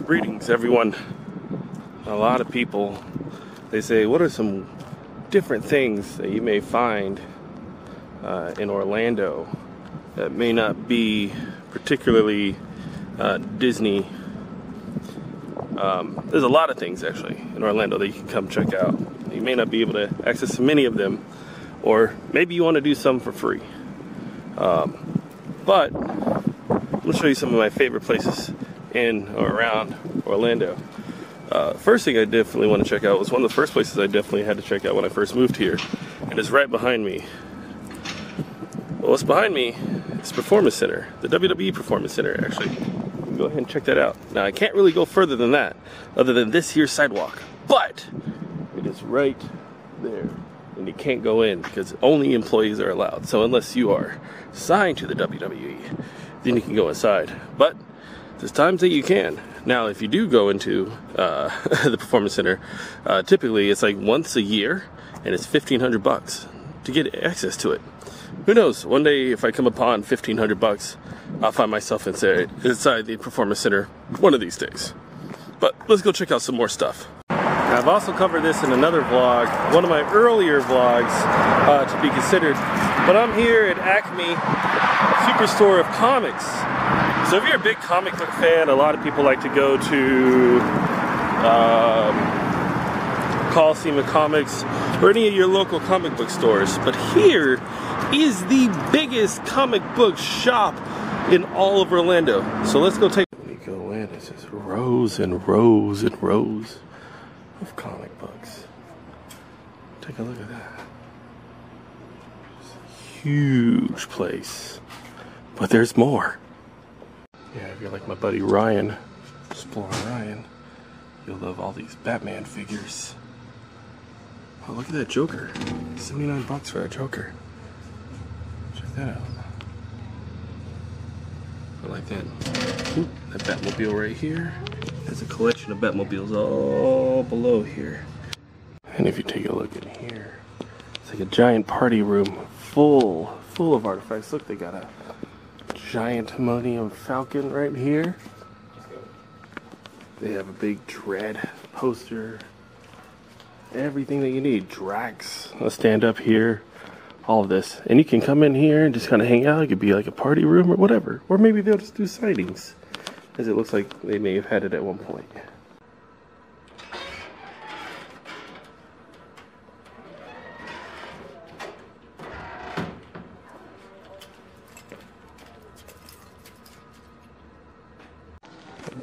Greetings, everyone. A lot of people, they say, what are some different things that you may find in Orlando that may not be particularly Disney? There's a lot of things actually in Orlando that you can come check out. You may not be able to access many of them, or maybe you want to do some for free. But I'll show you some of my favorite places in or around Orlando. First thing I definitely want to check out was one of the first places I definitely had to check out when I first moved here, and it's right behind me. Well, what's behind me is Performance Center, the WWE Performance Center actually. Go ahead and check that out. Now I can't really go further than that, other than this here sidewalk, but it is right there, and you can't go in because only employees are allowed. So unless you are signed to the WWE, then you can go inside. But there's times that you can. Now, if you do go into the Performance Center, typically it's like once a year, and it's $1,500 to get access to it. Who knows? One day, if I come upon $1,500, I'll find myself inside the Performance Center one of these days. But let's go check out some more stuff. I've also covered this in another vlog, one of my earlier vlogs to be considered. But I'm here at Acme Superstore of comics. So if you're a big comic book fan, a lot of people like to go to Coliseum of Comics or any of your local comic book stores. But here is the biggest comic book shop in all of Orlando. So let's go take. When you go in, it's just rows and rows and rows of comic books. Take a look at that. It's a huge place. But there's more. Yeah, if you're like my buddy Ryan, Explorer Ryan, you'll love all these Batman figures. Oh, look at that Joker. $79 for a Joker. Check that out. I like that. Ooh, that Batmobile right here. There's a collection of Batmobiles all below here. And if you take a look in here, it's like a giant party room full of artifacts. Look, they got a giant Millennium Falcon right here. They have a big Dread poster. Everything that you need. Drax, a stand up here. All of this. And you can come in here and just kind of hang out. It could be like a party room or whatever. Or maybe they'll just do sightings, as it looks like they may have had it at one point.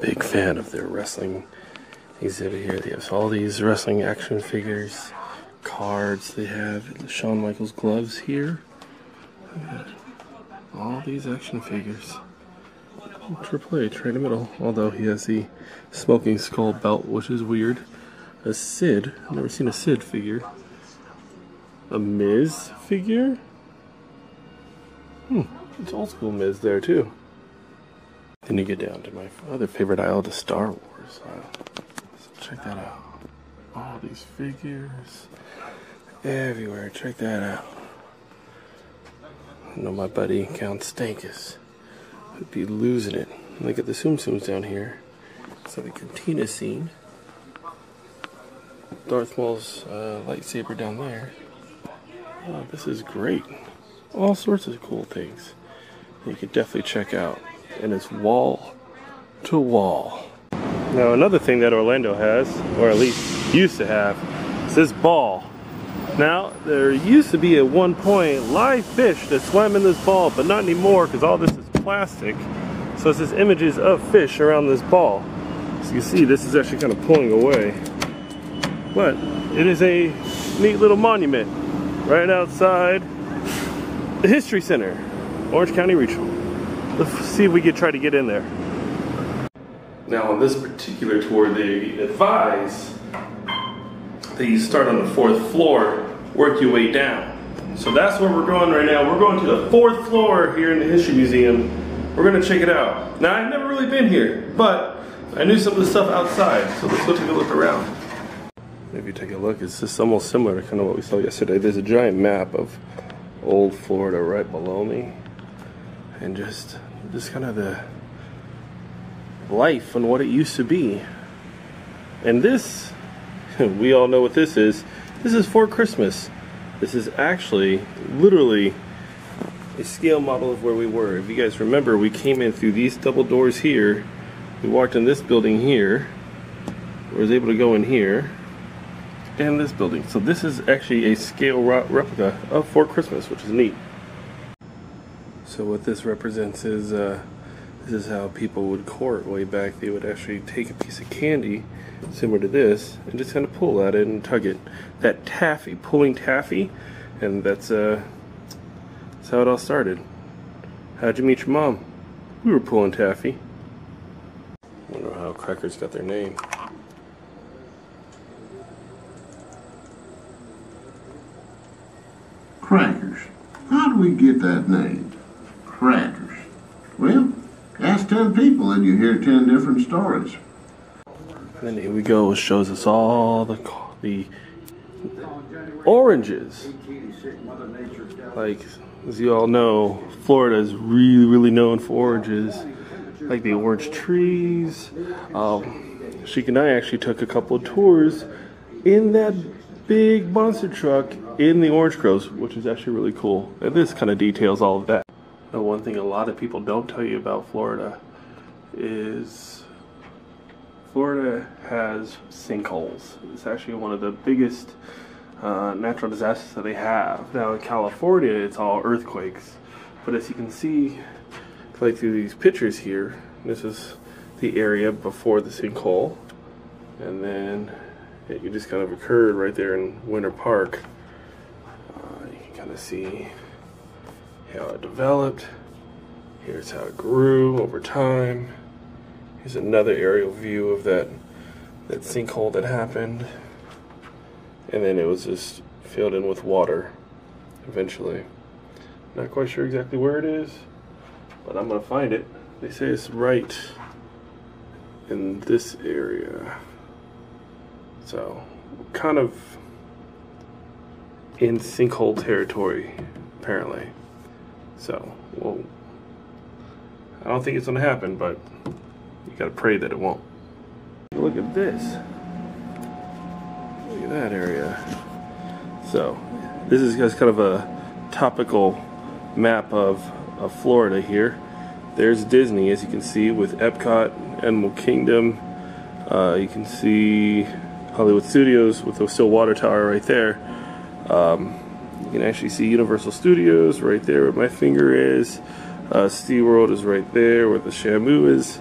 Big fan of their wrestling exhibit here. They have all these wrestling action figures, cards. They have the Shawn Michaels gloves here. All these action figures. Triple H right in the middle. Although he has the smoking skull belt, which is weird. A Sid. I've never seen a Sid figure. A Miz figure. It's old school Miz there too. Then you get down to my other favorite aisle, the Star Wars aisle. So check that out. All these figures everywhere. Check that out. I know my buddy Count Stankus would be losing it. Look at the Tsum Tsums down here. It's like a cantina scene. Darth Maul's lightsaber down there. Oh, this is great. All sorts of cool things that you could definitely check out. And it's wall to wall. Now another thing that Orlando has, or at least used to have, is this ball. Now there used to be at one point live fish that swam in this ball, but not anymore because all this is plastic. So it's just images of fish around this ball. So you see this is actually kind of pulling away. But it is a neat little monument right outside the History Center, Orange County Regional. Let's see if we can try to get in there. Now on this particular tour, they advise that you start on the 4th floor, work your way down. So that's where we're going right now. We're going to the 4th floor here in the History Museum. We're gonna check it out. Now I've never really been here, but I knew some of the stuff outside, so let's go take a look around. If you take a look, it's just almost similar to kind of what we saw yesterday. There's a giant map of old Florida right below me. And just kind of the life and what it used to be. And this, we all know what this is. This is for Christmas. This is actually literally a scale model of where we were. If you guys remember, we came in through these double doors here. We walked in this building here. We was able to go in here and this building. So this is actually a scale replica of Fort Christmas, which is neat. So what this represents is this is how people would court way back. They would actually take a piece of candy similar to this and just kind of pull at it and tug it. That taffy, pulling taffy, and that's how it all started. How'd you meet your mom? We were pulling taffy. Wonder how crackers got their name. Crackers. How do we get that name? Crackers. Well, ask 10 people and you hear 10 different stories. And then here we go. It shows us all the oranges. Like, as you all know, Florida is really known for oranges. Like the orange trees. Sheik and I actually took a couple of tours in that big monster truck in the orange groves, which is actually really cool. And this kind of details all of that. Now, one thing a lot of people don't tell you about Florida is Florida has sinkholes. It's actually one of the biggest natural disasters that they have. Now in California, it's all earthquakes. But as you can see, like through these pictures here, this is the area before the sinkhole. And then it just kind of occurred right there in Winter Park. You can kind of see how it developed. Here's how it grew over time. Here's another aerial view of that sinkhole that happened. And then it was just filled in with water eventually. Not quite sure exactly where it is, but I'm gonna find it. They say it's right in this area. So, kind of in sinkhole territory, apparently. So, well, I don't think it's gonna happen, but you gotta pray that it won't. Look at this. Look at that area. So, this is just kind of a topical map of Florida here. There's Disney, as you can see, with Epcot, Animal Kingdom. You can see Hollywood Studios with the still water tower right there. You can actually see Universal Studios right there where my finger is. SeaWorld is right there where the Shamu is.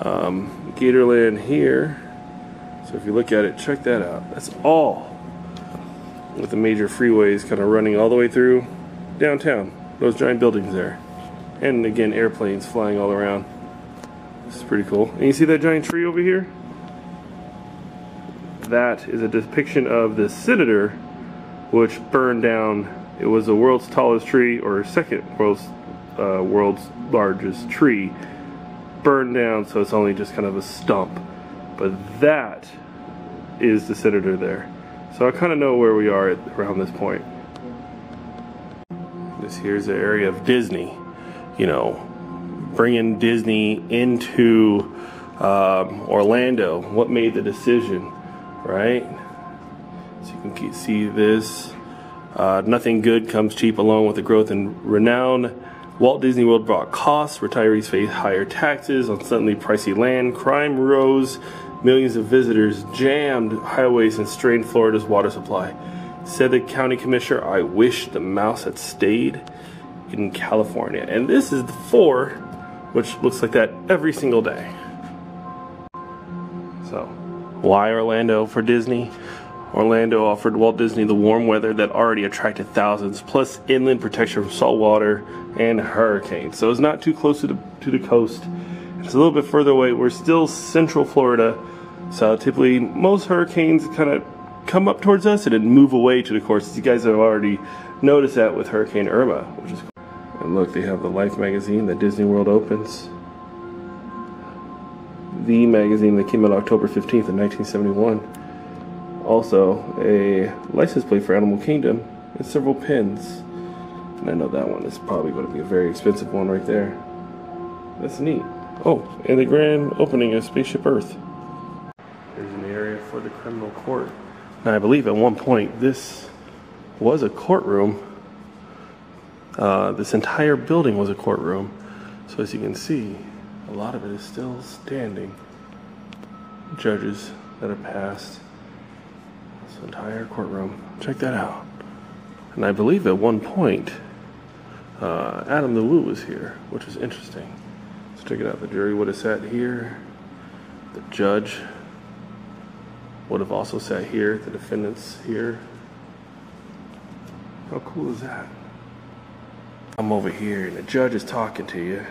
Gatorland here. So if you look at it, check that out. That's all with the major freeways kind of running all the way through downtown. Those giant buildings there. And again, airplanes flying all around. This is pretty cool. And you see that giant tree over here? That is a depiction of the Senator, which burned down. It was the world's tallest tree, or second world's largest tree. Burned down, so it's only just kind of a stump. But that is the Senator there. So I kind of know where we are around this point. This here's the area of Disney. You know, bringing Disney into Orlando. What made the decision, right? So you can see this. Nothing good comes cheap, along with the growth and renown. Walt Disney World brought costs. Retirees face higher taxes on suddenly pricey land. Crime rose. Millions of visitors jammed highways and strained Florida's water supply. Said the county commissioner, "I wish the mouse had stayed in California." And this is the 4, which looks like that every single day. So, why Orlando for Disney? Orlando offered Walt Disney the warm weather that already attracted thousands, plus inland protection from salt water and hurricanes. So it's not too close to the coast. It's a little bit further away. We're still central Florida, so typically most hurricanes kind of come up towards us and then move away to the coast. You guys have already noticed that with Hurricane Irma, which is cool. And look, they have the Life magazine that Disney World opens. The magazine that came out October 15th of 1971. Also, a license plate for Animal Kingdom and several pins. And I know that one is probably going to be a very expensive one right there. That's neat. Oh, and the grand opening of Spaceship Earth. There's an area for the criminal court. Now, I believe at one point this was a courtroom. This entire building was a courtroom. So as you can see, a lot of it is still standing. Judges that have passed. This entire courtroom. Check that out. And I believe at one point, Adam the Woo was here, which was interesting. So check it out. The jury would have sat here. The judge would have also sat here. The defendants here. How cool is that? I'm over here, and the judge is talking to you,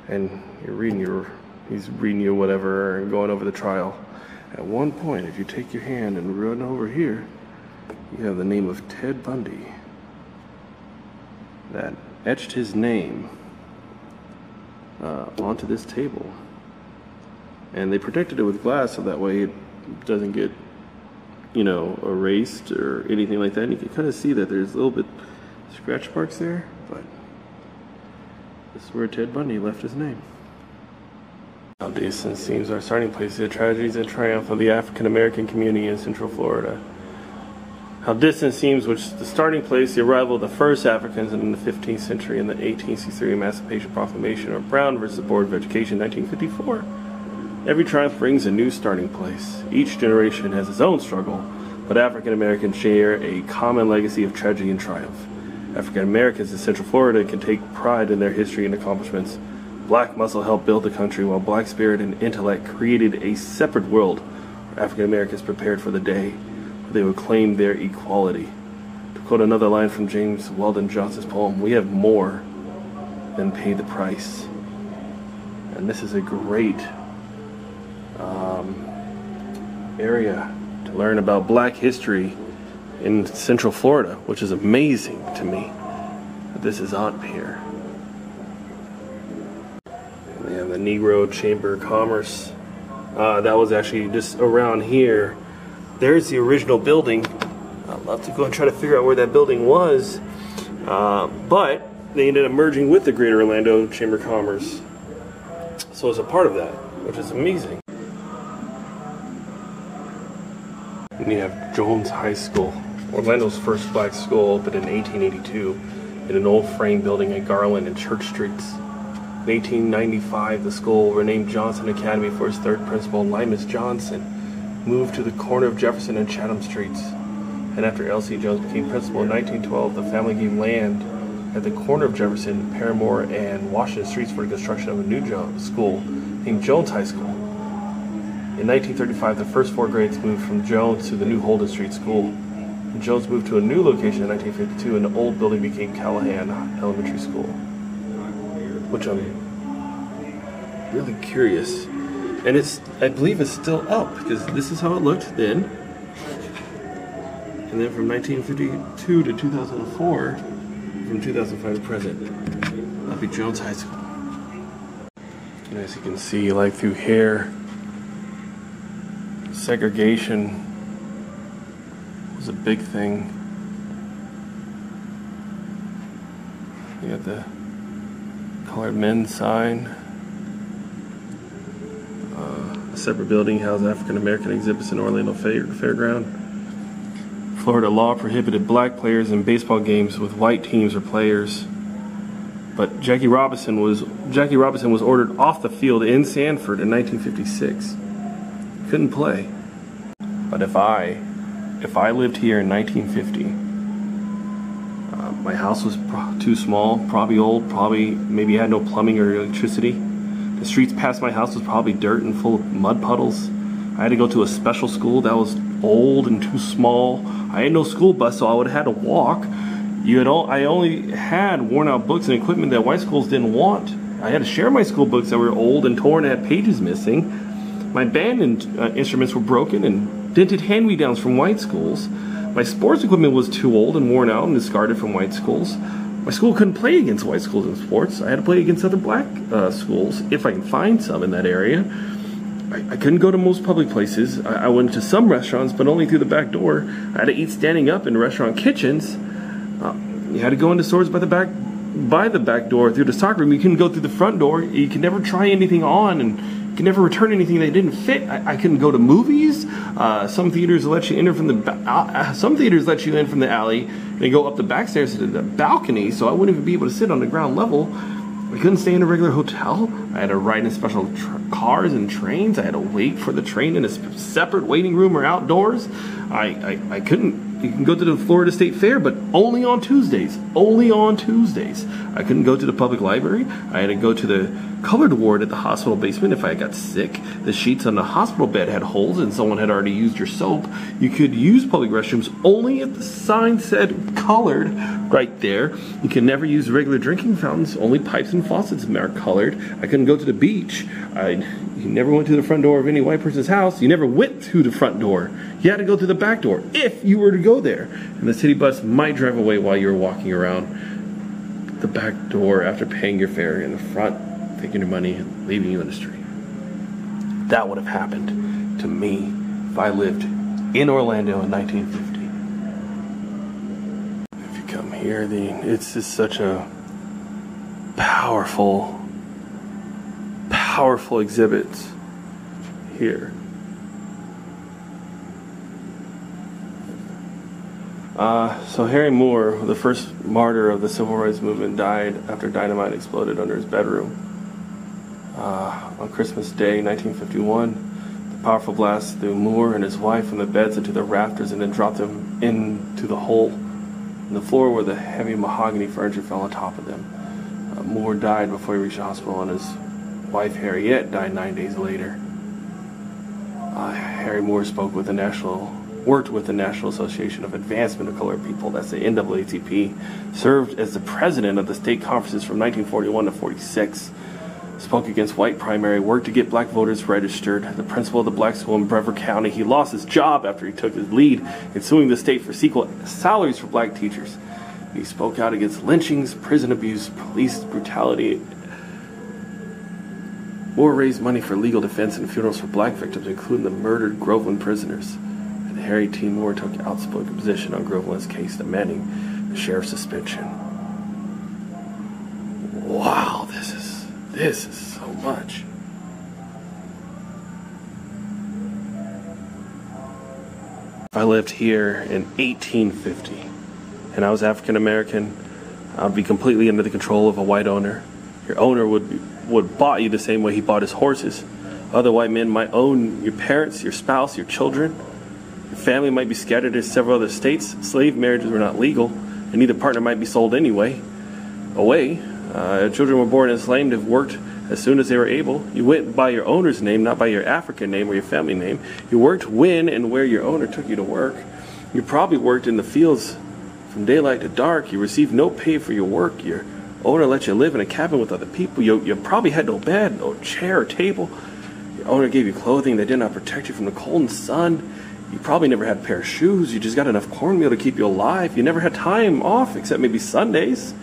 and he's reading you whatever and going over the trial. At one point, if you take your hand and run over here, you have the name of Ted Bundy that etched his name onto this table, and they protected it with glass so that way it doesn't get, you know, erased or anything like that. And you can kind of see that there's a little bit scratch marks there, but this is where Ted Bundy left his name. How decent seems our starting place, the tragedies and triumph of the African American community in Central Florida. How distant seems which the starting place, the arrival of the first Africans in the 15th century and the 1863 Emancipation Proclamation of Brown versus the Board of Education, 1954. Every triumph brings a new starting place. Each generation has its own struggle, but African Americans share a common legacy of tragedy and triumph. African Americans in Central Florida can take pride in their history and accomplishments. Black muscle helped build the country, while black spirit and intellect created a separate world where African Americans prepared for the day where they would claim their equality. To quote another line from James Weldon Johnson's poem, "We have more than pay the price." And this is a great area to learn about black history in Central Florida, which is amazing to me that this is on here. And they have the Negro Chamber of Commerce. That was actually just around here. There's the original building. I'd love to go and try to figure out where that building was. But they ended up merging with the Greater Orlando Chamber of Commerce. So it's a part of that, which is amazing. And you have Jones High School, Orlando's first black school, opened in 1882 in an old frame building at Garland and Church Streets. In 1895, the school, renamed Johnson Academy for its third principal, Limas Johnson, moved to the corner of Jefferson and Chatham Streets. And after L.C. Jones became principal in 1912, the family gave land at the corner of Jefferson, Paramore, and Washington Streets for the construction of a new school named Jones High School. In 1935, the first 4 grades moved from Jones to the new Holden Street School. And Jones moved to a new location in 1952, and the old building became Callahan Elementary School, which I'm really curious. And I believe it's still up, because this is how it looked then. And then from 1952 to 2004, from 2005 to present, that'll be Jones High School. And as you can see, like through here, segregation was a big thing. You got the colored men sign. A separate building housed African American exhibits in Orlando Fairground. Florida law prohibited black players in baseball games with white teams or players. But Jackie Robinson was ordered off the field in Sanford in 1956. Couldn't play. But if I lived here in 1950, my house was too small, probably old, maybe had no plumbing or electricity. The streets past my house was probably dirt and full of mud puddles. I had to go to a special school that was old and too small. I had no school bus, so I would have had to walk. I only had worn out books and equipment that white schools didn't want. I had to share my school books that were old and torn and had pages missing. My band instruments were broken and dented hand-me-downs from white schools. My sports equipment was too old and worn out and discarded from white schools. My school couldn't play against white schools in sports. I had to play against other black schools, if I can find some in that area. I couldn't go to most public places. I went to some restaurants, but only through the back door. I had to eat standing up in restaurant kitchens. You had to go into stores by the back by the back door through the stock room. You couldn't go through the front door. You could never try anything on, and you could never return anything that didn't fit. I couldn't go to movies. Some theaters let you enter from the some theaters let you in from the alley and go up the back stairs to the balcony. So I wouldn't even be able to sit on the ground level. I couldn't stay in a regular hotel. I had to ride in special cars and trains. I had to wait for the train in a separate waiting room or outdoors. I couldn't. You can go to the Florida State Fair, but only on Tuesdays. Only on Tuesdays. I couldn't go to the public library. I had to go to the colored ward at the hospital basement if I got sick. The sheets on the hospital bed had holes and someone had already used your soap. You could use public restrooms only if the sign said colored right there. You can never use regular drinking fountains. Only pipes and faucets are colored. I couldn't go to the beach. You never went to the front door of any white person's house. You never went to the front door. You had to go through the back door if you were to go there. And the city bus might drive away while you were walking around the back door after paying your fare in the front, taking your money and leaving you in the street. That would have happened to me if I lived in Orlando in 1950. If you come here, it's just such a powerful exhibit here. So Harry Moore, the first martyr of the civil rights movement, died after dynamite exploded under his bedroom. On Christmas Day, 1951, the powerful blast threw Moore and his wife from the beds into the rafters and then dropped them into the hole in the floor where the heavy mahogany furniture fell on top of them. Moore died before he reached the hospital, and his wife Harriet died 9 days later. Harry Moore worked with the National Association of Advancement of Colored People, that's the NAACP, served as the president of the state conferences from 1941 to 46, spoke against white primary, worked to get black voters registered, the principal of the black school in Brevard County. He lost his job after he took his lead in suing the state for equal salaries for black teachers. He spoke out against lynchings, prison abuse, police brutality. Moore raised money for legal defense and funerals for black victims, including the murdered Groveland prisoners. And Harry T. Moore took an outspoken position on Groveland's case, demanding the sheriff's suspension. Wow, this is so much. If I lived here in 1850 and I was African American, I'd be completely under the control of a white owner. Your owner would bought you the same way he bought his horses. Other white men might own your parents, your spouse, your children. Your family might be scattered in several other states. Slave marriages were not legal, and neither partner might be sold away. Children were born enslaved and worked as soon as they were able. You went by your owner's name, not by your African name or your family name. You worked when and where your owner took you to work. You probably worked in the fields from daylight to dark. You received no pay for your work. Your owner let you live in a cabin with other people. You probably had no bed, no chair or table. Your owner gave you clothing that did not protect you from the cold and sun. You probably never had a pair of shoes. You just got enough cornmeal to keep you alive. You never had time off except maybe Sundays.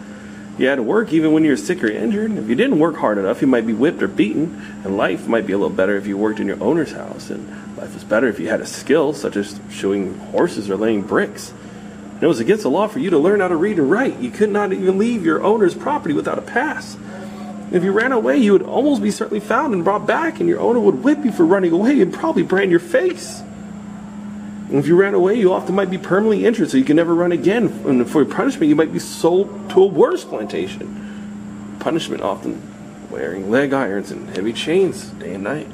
You had to work even when you were sick or injured. If you didn't work hard enough, you might be whipped or beaten. And life might be a little better if you worked in your owner's house. And life was better if you had a skill, such as shoeing horses or laying bricks. And it was against the law for you to learn how to read and write. You could not even leave your owner's property without a pass. And if you ran away, you would almost be certainly found and brought back, and your owner would whip you for running away and probably brand your face. And if you ran away, you often might be permanently injured, so you can never run again. And for your punishment, you might be sold to a worse plantation. Punishment often wearing leg irons and heavy chains day and night.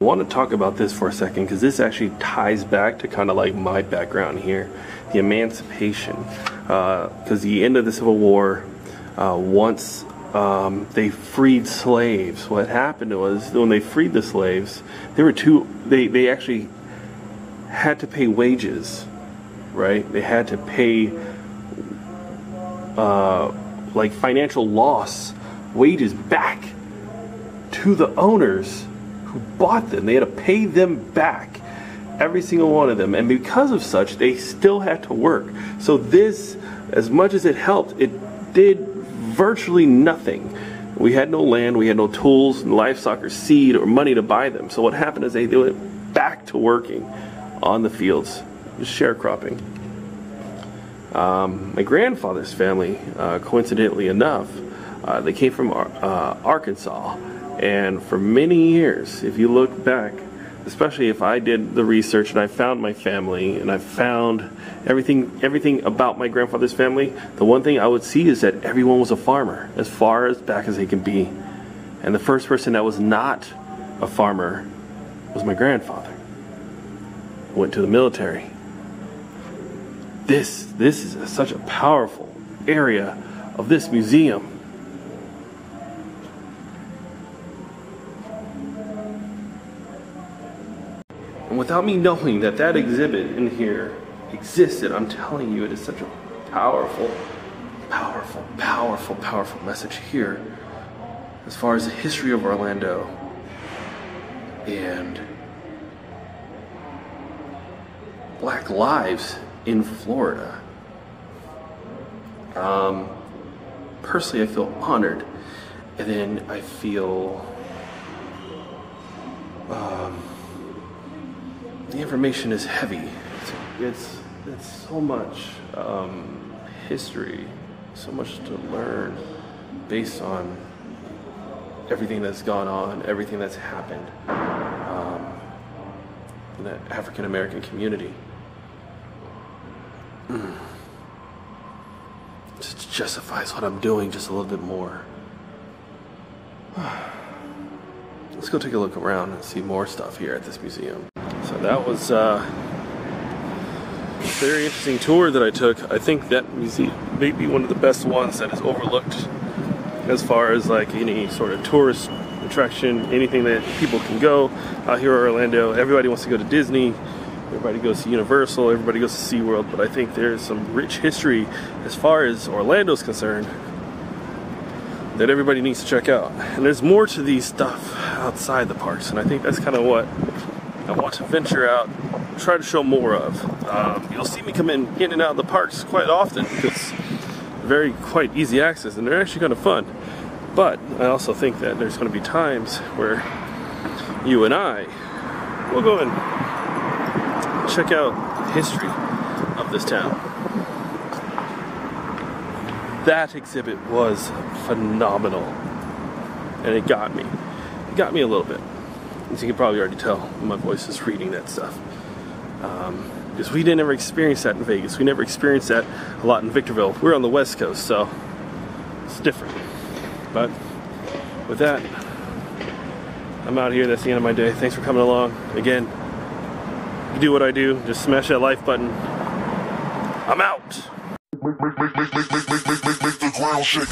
I want to talk about this for a second because this actually ties back to kind of like my background here. The emancipation. Because the end of the Civil War, once they freed slaves, what happened was when they freed the slaves, they actually had to pay wages, right? They had to pay like financial loss wages back to the owners who bought them. They had to pay them back, every single one of them, and because of such they still had to work. So this, as much as it helped, it did virtually nothing. We had no land, we had no tools, livestock or seed or money to buy them. So what happened is they went back to working on the fields, sharecropping. My grandfather's family, coincidentally enough, they came from Arkansas, and for many years, if you look back, especially if I did the research and I found my family and I found everything about my grandfather's family, the one thing I would see is that everyone was a farmer, as far as back as they can be. And the first person that was not a farmer was my grandfather. Went to the military. This is such a powerful area of this museum. And without me knowing that that exhibit in here existed, I'm telling you, it is such a powerful, powerful, powerful, powerful message here as far as the history of Orlando and Black lives in Florida. Personally, I feel honored, and then I feel the information is heavy. It's so much history, so much to learn based on everything that's gone on, everything that's happened in that African American community. Just justifies what I'm doing just a little bit more. Let's go take a look around and see more stuff here at this museum. So that was a very interesting tour that I took. I think that museum may be one of the best ones that is overlooked as far as like any sort of tourist attraction, anything that people can go out here in Orlando. Everybody wants to go to Disney. Everybody goes to Universal, everybody goes to SeaWorld, but I think there's some rich history as far as Orlando's concerned that everybody needs to check out. And there's more to these stuff outside the parks, and I think that's kind of what I want to venture out, try to show more of. You'll see me come in and out of the parks quite often because they're quite easy access and they're actually kind of fun. But I also think that there's going to be times where you and I will go and check out the history of this town. That exhibit was phenomenal, and it got me. It got me a little bit. As you can probably already tell, my voice is reading that stuff. Because we didn't ever experience that in Vegas. We never experienced that a lot in Victorville. We're on the West Coast, so it's different. But with that, I'm out here. That's the end of my day. Thanks for coming along. Again, you do what I do, just smash that like button. I'm out. Make the ground shake.